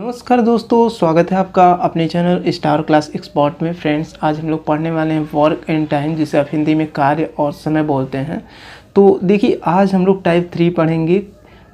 नमस्कार दोस्तों, स्वागत है आपका अपने चैनल स्टार क्लास एक्सपर्ट में। फ्रेंड्स, आज हम लोग पढ़ने वाले हैं वर्क एंड टाइम, जिसे आप हिंदी में कार्य और समय बोलते हैं। तो देखिए, आज हम लोग टाइप 3 पढ़ेंगे।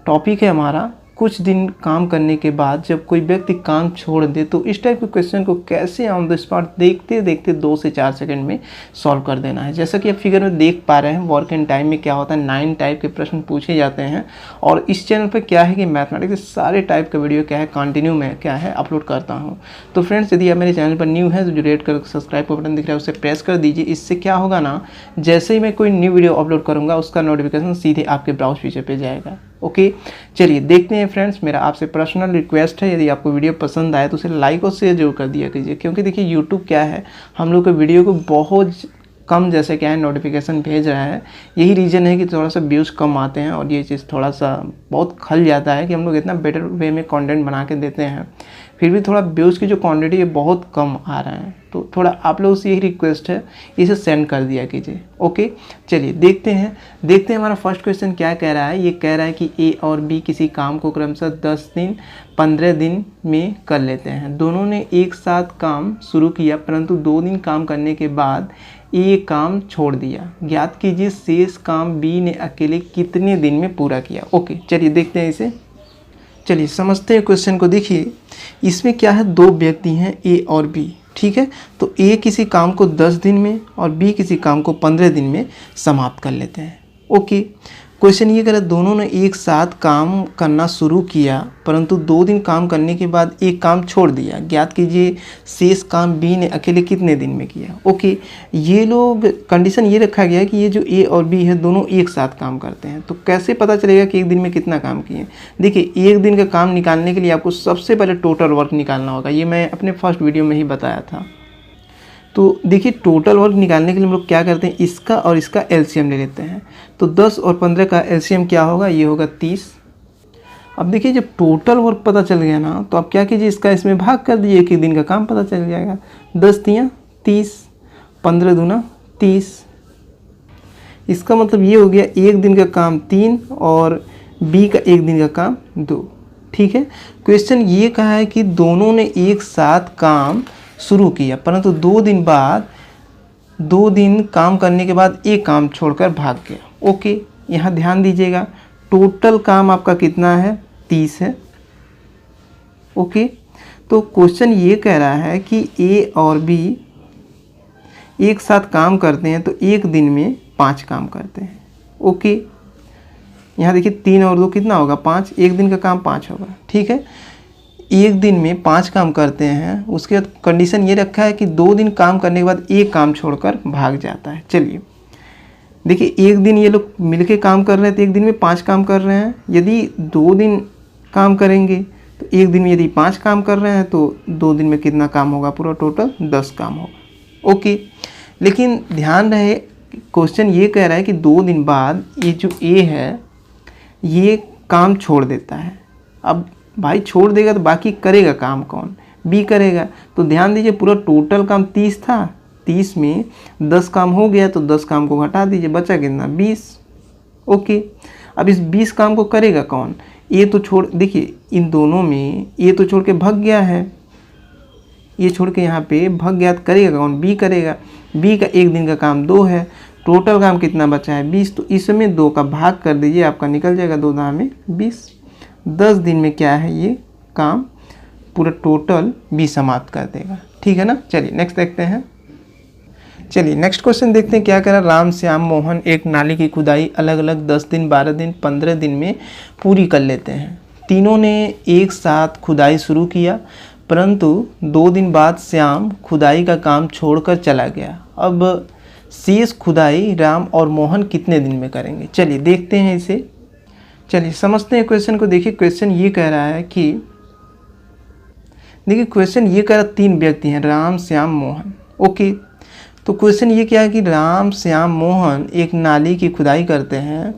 टॉपिक है हमारा कुछ दिन काम करने के बाद जब कोई व्यक्ति काम छोड़ दे तो इस टाइप के क्वेश्चन को कैसे ऑन द स्पॉट देखते देखते 2 से 4 सेकंड में सॉल्व कर देना है। जैसा कि आप फिगर में देख पा रहे हैं, वर्क एंड टाइम में क्या होता है, 9 टाइप के प्रश्न पूछे जाते हैं। और इस चैनल पर क्या है कि मैथमेटिक्स के सारे टाइप का वीडियो क्या है कंटिन्यू में क्या है अपलोड करता हूँ। तो फ्रेंड्स, यदि आप मेरे चैनल पर न्यू है तो जो रेड कर सब्सक्राइब का बटन दिख रहा है उसे प्रेस कर दीजिए। इससे क्या होगा ना, जैसे ही मैं कोई न्यू वीडियो अपलोड करूँगा उसका नोटिफिकेशन सीधे आपके ब्राउज फीचर पर जाएगा। ओके, चलिए देखते हैं फ्रेंड्स। मेरा आपसे पर्सनल रिक्वेस्ट है, यदि आपको वीडियो पसंद आए तो उसे लाइक और शेयर जरूर कर दिया कीजिए, क्योंकि देखिए यूट्यूब क्या है, हम लोग के वीडियो को बहुत कम जैसे क्या है नोटिफिकेशन भेज रहा है। यही रीज़न है कि थोड़ा सा व्यूज़ कम आते हैं और ये चीज़ थोड़ा सा बहुत खल जाता है कि हम लोग इतना बेटर वे में कंटेंट बना के देते हैं, फिर भी थोड़ा व्यूज़ की जो क्वांटिटी है बहुत कम आ रहा है। तो थोड़ा आप लोगों से यही रिक्वेस्ट है, इसे सेंड कर दिया कीजिए। ओके, चलिए देखते हैं हमारा फर्स्ट क्वेश्चन क्या कह रहा है। ये कह रहा है कि ए और बी किसी काम को क्रमशः 10 दिन 15 दिन में कर लेते हैं। दोनों ने एक साथ काम शुरू किया, परंतु 2 दिन काम करने के बाद ए काम छोड़ दिया। ज्ञात कीजिए शेष काम बी ने अकेले कितने दिन में पूरा किया। ओके, चलिए देखते हैं इसे। चलिए समझते हैं क्वेश्चन को। देखिए, इसमें क्या है, 2 व्यक्ति हैं ए और बी, ठीक है। तो ए किसी काम को 10 दिन में और बी किसी काम को 15 दिन में समाप्त कर लेते हैं। ओके, क्वेश्चन ये कह रहा है दोनों ने एक साथ काम करना शुरू किया, परंतु 2 दिन काम करने के बाद एक काम छोड़ दिया। ज्ञात कीजिए शेष काम बी ने अकेले कितने दिन में किया। ओके, ये लोग कंडीशन ये रखा गया है कि ये जो ए और बी है दोनों एक साथ काम करते हैं। तो कैसे पता चलेगा कि एक दिन में कितना काम किए। देखिए, एक दिन का काम निकालने के लिए आपको सबसे पहले टोटल वर्क निकालना होगा। ये मैं अपने फर्स्ट वीडियो में ही बताया था। तो देखिए, टोटल वर्क निकालने के लिए हम लोग क्या करते हैं, इसका और इसका एलसीएम ले लेते हैं। तो 10 और 15 का एलसीएम क्या होगा, ये होगा 30। अब देखिए, जब टोटल वर्क पता चल गया ना, तो आप क्या कीजिए, इसका इसमें भाग कर दीजिए, एक दिन का काम पता चल जाएगा। 10 तियाँ 30, 15 दूना 30। इसका मतलब ये हो गया एक दिन का काम 3 और बी का एक दिन का काम 2। ठीक है, क्वेश्चन ये कहा है कि दोनों ने एक साथ काम शुरू किया, परंतु 2 दिन बाद 2 दिन काम करने के बाद एक काम छोड़कर भाग गया। ओके, यहाँ ध्यान दीजिएगा, टोटल काम आपका कितना है, 30 है। ओके, तो क्वेश्चन ये कह रहा है कि ए और बी एक साथ काम करते हैं तो एक दिन में 5 काम करते हैं। ओके, यहाँ देखिए 3 और 2 कितना होगा, 5। एक दिन का काम 5 होगा। ठीक है, एक दिन में 5 काम करते हैं। उसके बाद कंडीशन ये रखा है कि 2 दिन काम करने के बाद एक काम छोड़कर भाग जाता है। चलिए देखिए, एक दिन ये लोग मिलके काम कर रहे हैं तो एक दिन में 5 काम कर रहे हैं। यदि 2 दिन काम करेंगे तो एक दिन में यदि 5 काम कर रहे हैं तो 2 दिन में कितना काम होगा, पूरा टोटल 10 काम होगा। ओके, लेकिन ध्यान रहे, क्वेश्चन ये कह रहा है कि 2 दिन बाद ये जो ए है ये काम छोड़ देता है। अब भाई छोड़ देगा तो बाकी करेगा काम कौन, बी करेगा। तो ध्यान दीजिए, पूरा टोटल काम 30 था, 30 में 10 काम हो गया तो 10 काम को हटा दीजिए, बचा कितना, 20। ओके, अब इस 20 काम को करेगा कौन, ये तो छोड़, देखिए इन दोनों में ये तो छोड़ के भाग गया है, ये छोड़ के यहाँ पे भाग गया तो करेगा कौन, बी करेगा। बी का एक दिन का काम 2 है, टोटल काम कितना बचा है, 20। तो इसमें 2 का भाग कर दीजिए, आपका निकल जाएगा 2 दाम में 20। 10 दिन में क्या है, ये काम पूरा टोटल बी समाप्त कर देगा। ठीक है ना। चलिए नेक्स्ट देखते हैं। चलिए नेक्स्ट क्वेश्चन देखते हैं क्या कह रहा है। राम, श्याम, मोहन एक नाली की खुदाई अलग अलग 10 दिन 12 दिन 15 दिन में पूरी कर लेते हैं। तीनों ने एक साथ खुदाई शुरू किया, परंतु 2 दिन बाद श्याम खुदाई का काम छोड़कर चला गया। अब शेष खुदाई राम और मोहन कितने दिन में करेंगे। चलिए देखते हैं इसे। चलिए समझते हैं क्वेश्चन को। देखिए, क्वेश्चन ये कह रहा है कि देखिए क्वेश्चन ये कह रहा है 3 व्यक्ति हैं, राम, श्याम, मोहन। ओके, तो क्वेश्चन ये क्या है कि राम, श्याम, मोहन एक नाली की खुदाई करते हैं।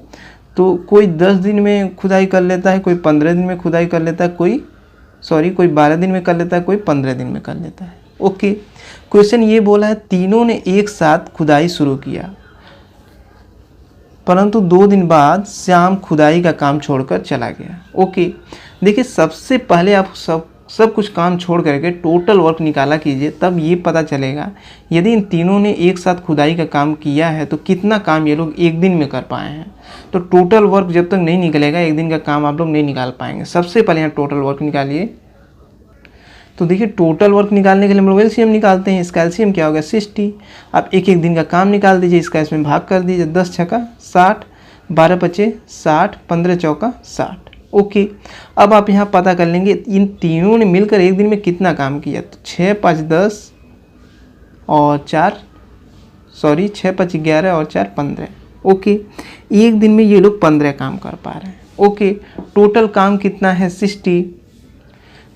तो कोई 10 दिन में खुदाई कर लेता है, कोई 15 दिन में खुदाई कर लेता है, कोई 12 दिन में कर लेता है, कोई 15 दिन में कर लेता है। ओके, क्वेश्चन ये बोला है तीनों ने एक साथ खुदाई शुरू किया, परंतु 2 दिन बाद श्याम खुदाई का काम छोड़कर चला गया। ओके, देखिए सबसे पहले आप सब सब कुछ काम छोड़ करके टोटल वर्क निकाला कीजिए, तब ये पता चलेगा यदि इन तीनों ने एक साथ खुदाई का काम किया है तो कितना काम ये लोग एक दिन में कर पाए हैं। तो टोटल वर्क जब तक नहीं निकलेगा एक दिन का काम आप लोग नहीं निकाल पाएंगे। सबसे पहले यहाँ टोटल वर्क निकालिए। तो देखिए टोटल वर्क निकालने के लिए हम लोग एलसीएम निकालते हैं। इसका एलसीएम क्या होगा 60। आप एक एक दिन का काम निकाल दीजिए, इसका इसमें भाग कर दीजिए। 10 छक्का 60, 12 पचे 60, 15 चौका 60। ओके, अब आप यहाँ पता कर लेंगे इन तीनों ने मिलकर एक दिन में कितना काम किया। तो 6 5 10 और 6 5 11 और 4 15। ओके, एक दिन में ये लोग 15 काम कर पा रहे हैं। ओके, टोटल काम कितना है 60।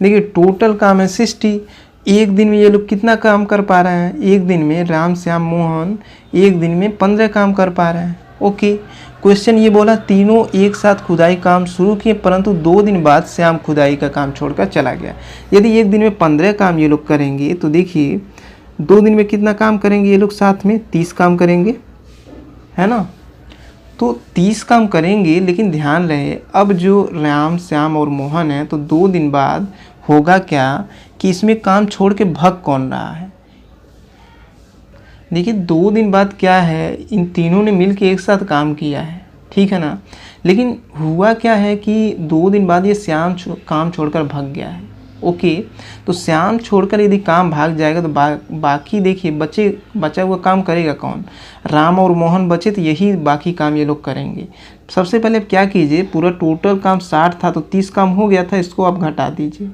देखिए टोटल काम है 60। एक दिन में ये लोग कितना काम कर पा रहे हैं। एक दिन में राम श्याम मोहन एक दिन में 15 काम कर पा रहे हैं। ओके, क्वेश्चन ये बोला तीनों एक साथ खुदाई काम शुरू किए परंतु 2 दिन बाद श्याम खुदाई का काम छोड़कर चला गया। यदि एक दिन में 15 काम ये लोग करेंगे तो देखिए 2 दिन में कितना काम करेंगे ये लोग, साथ में 30 काम करेंगे, है ना। तो 30 काम करेंगे, लेकिन ध्यान रहे अब जो राम श्याम और मोहन है तो 2 दिन बाद होगा क्या कि इसमें काम छोड़ के भाग कौन रहा है। देखिए 2 दिन बाद क्या है, इन तीनों ने मिलके एक साथ काम किया है, ठीक है ना। लेकिन हुआ क्या है कि 2 दिन बाद ये श्याम काम छोड़कर भाग गया है। ओके, तो श्याम छोड़कर यदि काम भाग जाएगा तो बाकी देखिए बचा हुआ काम करेगा कौन। राम और मोहन बचे तो यही बाकी काम ये लोग करेंगे। सबसे पहले क्या कीजिए, पूरा टोटल काम 60 था तो 30 काम हो गया था, इसको आप घटा दीजिए,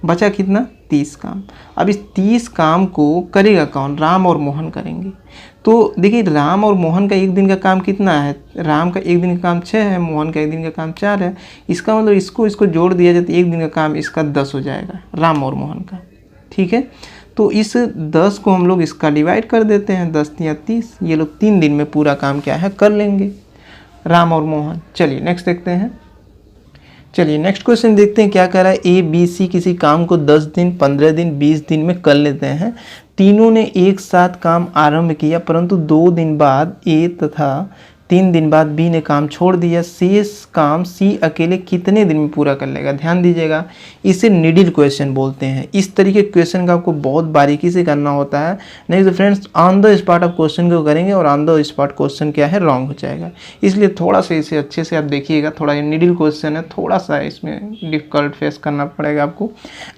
बचा कितना 30 काम। अब इस 30 काम को करेगा कौन, राम और मोहन करेंगे। तो देखिए राम और मोहन का एक दिन का काम कितना है, राम का एक दिन का काम 6 है, मोहन का एक दिन का काम 4 है। इसका मतलब इसको जोड़ दिया जाए तो एक दिन का काम इसका 10 हो जाएगा, राम और मोहन का, ठीक है। तो इस 10 को हम लोग इसका डिवाइड कर देते हैं, 10 या 30। ये लोग 3 दिन में पूरा काम क्या है कर लेंगे, राम और मोहन। चलिए नेक्स्ट देखते हैं। चलिए नेक्स्ट क्वेश्चन देखते हैं क्या कह रहा है। ए बी सी किसी काम को 10 दिन 15 दिन 20 दिन में कर लेते हैं। तीनों ने एक साथ काम आरंभ किया परंतु 2 दिन बाद ए तथा 3 दिन बाद बी ने काम छोड़ दिया। शेष काम सी अकेले कितने दिन में पूरा कर लेगा। ध्यान दीजिएगा, इसे नीडल क्वेश्चन बोलते हैं। इस तरीके के क्वेश्चन का आपको बहुत बारीकी से करना होता है, नहीं तो फ्रेंड्स ऑन द स्पॉट आप क्वेश्चन को करेंगे और ऑन द स्पॉट क्वेश्चन क्या है रॉन्ग हो जाएगा। इसलिए थोड़ा सा इसे अच्छे से आप देखिएगा। थोड़ा ये नीडल क्वेश्चन है, थोड़ा सा इसमें डिफिकल्ट फेस करना पड़ेगा आपको,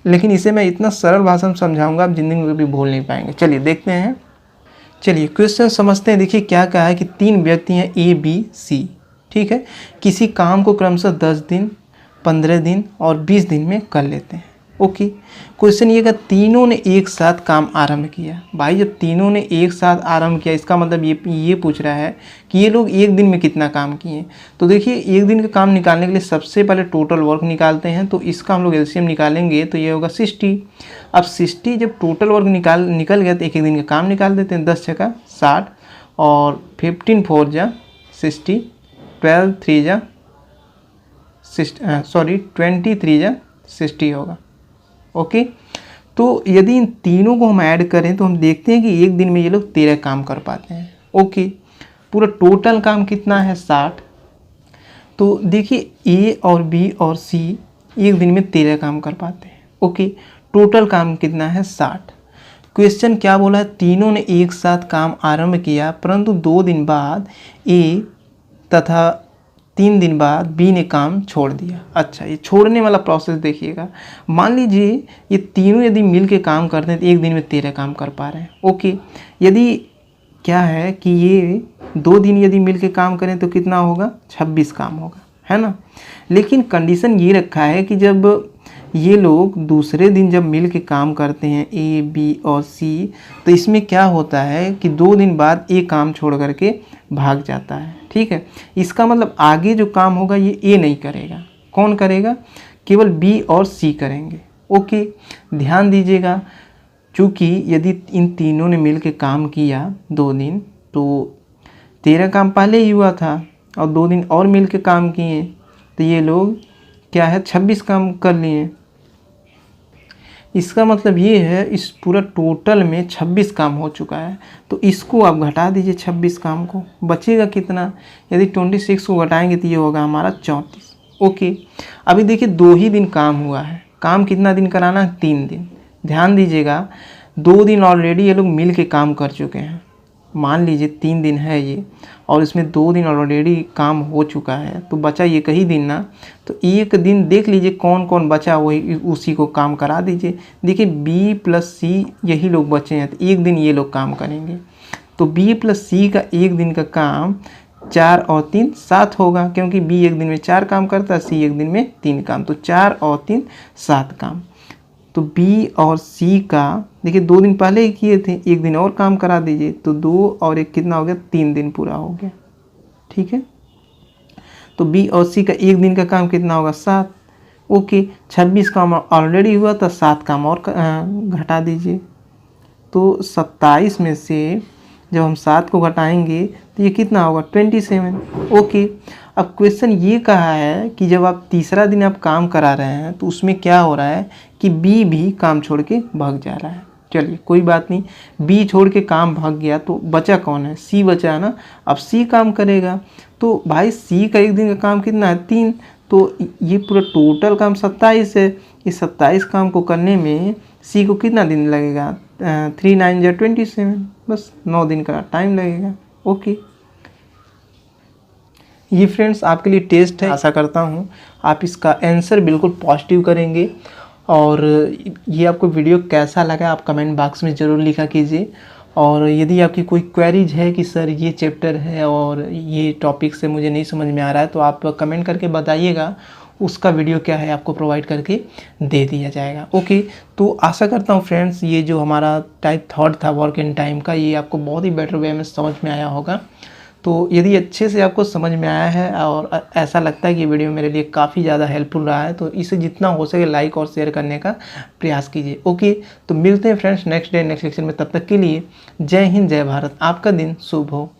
लेकिन इसे मैं इतना सरल भाषा में समझाऊंगा आप जिंदगी में कभी भूल नहीं पाएंगे। चलिए देखते हैं। चलिए क्वेश्चन समझते हैं। देखिए क्या कहा है कि 3 व्यक्ति हैं ए बी सी, ठीक है। किसी काम को क्रमशः 10 दिन 15 दिन और 20 दिन में कर लेते हैं। ओके, क्वेश्चन ये का तीनों ने एक साथ काम आरंभ किया। भाई जब तीनों ने एक साथ आरंभ किया इसका मतलब ये पूछ रहा है कि ये लोग एक दिन में कितना काम किए। तो देखिए एक दिन का काम निकालने के लिए सबसे पहले टोटल वर्क निकालते हैं, तो इसका हम लोग एलसीएम निकालेंगे तो ये होगा 60। अब 60 जब टोटल वर्क निकल गया तो एक एक दिन का काम निकाल देते हैं। 10 छक्का 60 और 15 4 जा 60, 12 3 जा 23 जा 60 होगा। ओके, तो यदि इन तीनों को हम ऐड करें तो हम देखते हैं कि एक दिन में ये लोग 13 काम कर पाते हैं। ओके, पूरा टोटल काम कितना है 60। तो देखिए ए और बी और सी एक दिन में 13 काम कर पाते हैं। ओके, टोटल काम कितना है 60। क्वेश्चन क्या बोला है, तीनों ने एक साथ काम आरंभ किया परंतु 2 दिन बाद ए तथा 3 दिन बाद बी ने काम छोड़ दिया। अच्छा, ये छोड़ने वाला प्रोसेस देखिएगा। मान लीजिए ये तीनों यदि मिल के काम करते हैं तो एक दिन में 13 काम कर पा रहे हैं। ओके, यदि क्या है कि ये 2 दिन यदि मिल के काम करें तो कितना होगा 26 काम होगा, है ना। लेकिन कंडीशन ये रखा है कि जब ये लोग दूसरे दिन जब मिल के काम करते हैं ए बी और सी, तो इसमें क्या होता है कि 2 दिन बाद ए काम छोड़ करके भाग जाता है। ठीक है, इसका मतलब आगे जो काम होगा ये ए नहीं करेगा, कौन करेगा, केवल बी और सी करेंगे। ओके, ध्यान दीजिएगा, चूँकि यदि इन तीनों ने मिल के काम किया 2 दिन तो 13 काम पहले ही हुआ था और 2 दिन और मिल के काम किए तो ये लोग क्या है 26 काम कर लिए। इसका मतलब ये है इस पूरा टोटल में 26 काम हो चुका है। तो इसको आप घटा दीजिए 26 काम को, बचेगा कितना, यदि 26 को घटाएंगे तो ये होगा हमारा 34। ओके, अभी देखिए 2 ही दिन काम हुआ है, काम कितना दिन कराना है, 3 दिन। ध्यान दीजिएगा 2 दिन ऑलरेडी ये लोग मिल के काम कर चुके हैं। मान लीजिए 3 दिन है ये और इसमें 2 दिन ऑलरेडी काम हो चुका है, तो बचा ये कई दिन ना। तो एक दिन देख लीजिए कौन कौन बचा, वही उसी को काम करा दीजिए। देखिए B प्लस C यही लोग बचे हैं, तो एक दिन ये लोग काम करेंगे। तो B प्लस C का एक दिन का काम 4 और 3 7 होगा, क्योंकि B एक दिन में 4 काम करता है, C एक दिन में 3 काम, तो 4 और 3 7 काम। तो B और C का देखिए 2 दिन पहले ही किए थे, एक दिन और काम करा दीजिए, तो 2 और 1 कितना हो गया, 3 दिन पूरा हो गया। ठीक है, तो B और C का एक दिन का काम कितना होगा, 7। ओके, 26 काम ऑलरेडी हुआ था, 7 काम और घटा दीजिए। तो 27 में से जब हम 7 को घटाएंगे तो ये कितना होगा, 27। ओके, अब क्वेश्चन ये कहा है कि जब आप तीसरा दिन आप काम करा रहे हैं तो उसमें क्या हो रहा है कि B भी काम छोड़ के भाग जा रहा है। चलिए कोई बात नहीं, B छोड़ के काम भाग गया तो बचा कौन है, C बचा है ना। अब C काम करेगा, तो भाई C का एक दिन का काम कितना है, 3। तो ये पूरा टोटल काम 27 है। इस 27 काम को करने में C को कितना दिन लगेगा, 3 9 या 27, बस 9 दिन का टाइम लगेगा। ओके, ये फ्रेंड्स आपके लिए टेस्ट है। आशा करता हूँ आप इसका आंसर बिल्कुल पॉजिटिव करेंगे। और ये आपको वीडियो कैसा लगा आप कमेंट बॉक्स में ज़रूर लिखा कीजिए। और यदि आपकी कोई क्वेरीज है कि सर ये चैप्टर है और ये टॉपिक से मुझे नहीं समझ में आ रहा है, तो आप कमेंट करके बताइएगा, उसका वीडियो क्या है आपको प्रोवाइड करके दे दिया जाएगा। ओके, तो आशा करता हूँ फ्रेंड्स ये जो हमारा टाइप थर्ड था वर्क इन टाइम का, ये आपको बहुत ही बेटर वे में समझ में आया होगा। तो यदि अच्छे से आपको समझ में आया है और ऐसा लगता है कि वीडियो मेरे लिए काफ़ी ज़्यादा हेल्पफुल रहा है, तो इसे जितना हो सके लाइक और शेयर करने का प्रयास कीजिए। ओके, तो मिलते हैं friends next day next lecture में। तब तक के लिए जय हिंद जय भारत, आपका दिन शुभ हो।